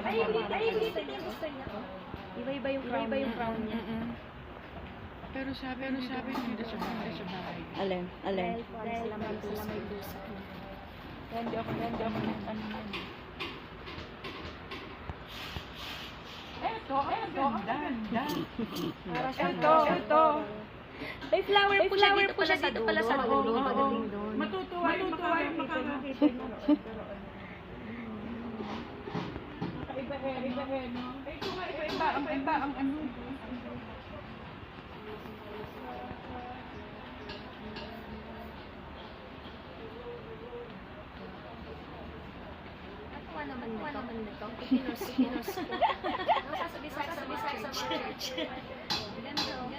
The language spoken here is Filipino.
gusto niya. Iba-iba yung crown niya. Pero sabi, hindi siya bagay. Alin? Dahil sila may pusa. Hindi ako ano yan. Eto, ganda. Ito. May flower po siya dito pala sa dulo. Magaling doon. Matutuwa yung makakakita niya. Iba, no? Ito nga, iba, ang ano. Ano naman nito? Pinos. Ano sasabi sa mga church?